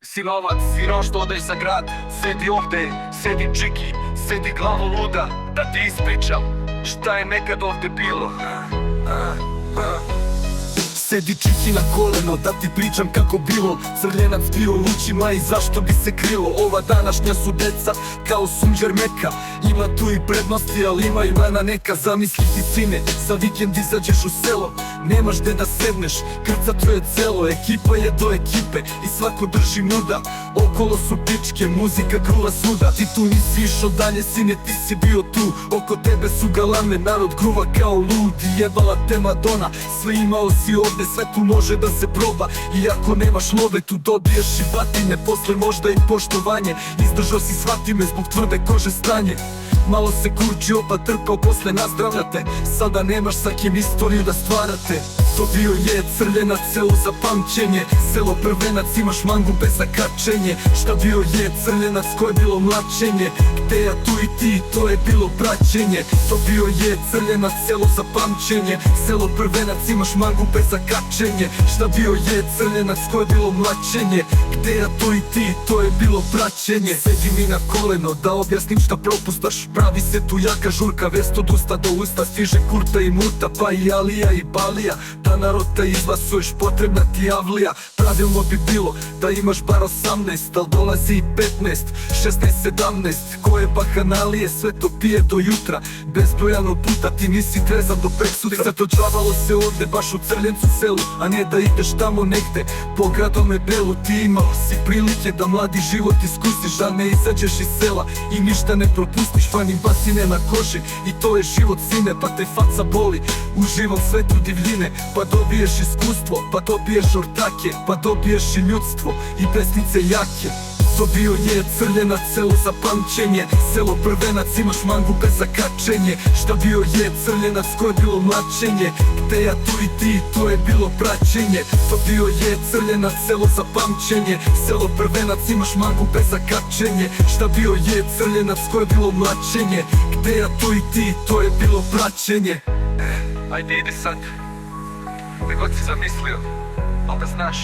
Sinovac, sino što odeš za grad. Sedi ovde, sedi čiki, sedi glavo luda. Da ti ispričam šta je nekad ovde bilo. Sedi čiki na koleno, da ti pričam kako bilo. Crljenac bio lučima i zašto bi se krilo. Ova današnja su deca kao sunđer meka. Ima tu i prednosti, ali ima i mana neka. Zamisli ti sine, za vikend izađeš u selo. Nemaš gde da sedneš, krcato je celo. Ekipa je do ekipe i svako drži muda. Okolo su pičke, muzika gruva svuda. Ti tu nisi išao dalje sine, ti si bio tu. Oko tebe su galame, narod gruva kao lud. I jebala te Madonna, sve imao si ovde. Sve tu može da se proba, i ako nemaš love tu dobiješ i batine. Posle možda i poštovanje, izdržao si shvati me zbog tvrde kože stanje. Malo se kurčio pa trpao, posle nazdravljate. Sada nemaš sa kim istoriju da stvarate. To bio je Crljenac, selo za pamćenje. Selo prvenac, imaš mangu bez zakačenje. Šta bio je Crljenac, ko je bilo mlačenje. Gde ja tu i ti, to je bilo praćenje. To bio je Crljenac, selo za pamćenje. Selo prvenac, imaš mangu bez zakačenje. Šta bio je Crljenac, ko je bilo mlačenje. Gde ja tu i ti, to je bilo praćenje. Sedi mi na koleno, da objasnim šta propustaš. Pravi se tu jaka žurka, vest od usta do usta. Stiže Kurta i Murta, pa i Alija i Balija. Da narota izglasuješ, potrebna ti avlija. Pravilno bi bilo da imaš bar 18, al dolazi i 15, 16, 17. Koje bahanalije, sve to pije do jutra. Bezbrojano puta ti nisi trezan do preksutra. Zatočavalo se ovde, baš u Crljencu selu, a ne da ideš tamo negde po gradome belu. Ti imao si prilike da mladi život iskusiš, a ne izađeš iz sela i ništa ne propustiš. Fanim batine na koži i to je život sine, pa te faca boli u živom svetu divljine. Pa dobiješ iskustvo, pa dobiješ ortake, pa dobiješ i ljudstvo i pesnice jake. To bio je Crljenac, selo za pamćenje. Selo prvenac, imaš mangu bez zakačenje. Šta bio je Crljenac, ko je bilo mlačenje. Gde ja tu i ti, to je bilo praćenje. To bio je Crljenac, selo za pamćenje. Selo prvenac, imaš mangu bez zakačenje. Šta bio je Crljenac, ko je bilo mlačenje. Gde ja tu i ti, to je bilo praćenje. Ajde ide sad, gde god si zamislio, ali da znaš,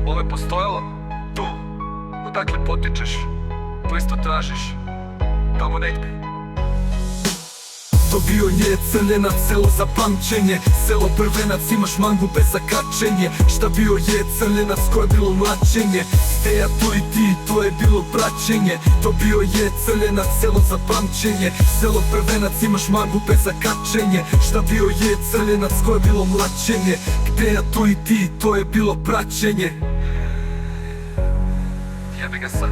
ovo je postojalo tu. Odakle potičeš, to isto tražiš, tamo negde. To bio je Crljenac, selo za pamćenje. Selo prvenac, imaš mangu bez zakačenje. Šta bio je Crljenac, ko je bilo mlačenje. Gde ja tu i ti, to je bilo praćenje. To bio je Crljenac, selo za pamćenje. Selo prvenac, imaš mangu bez zakačenje. Šta bio je Crljenac, ko je bilo mlačenje. Gde ja tu i ti, to je bilo praćenje. Jebi ga sad.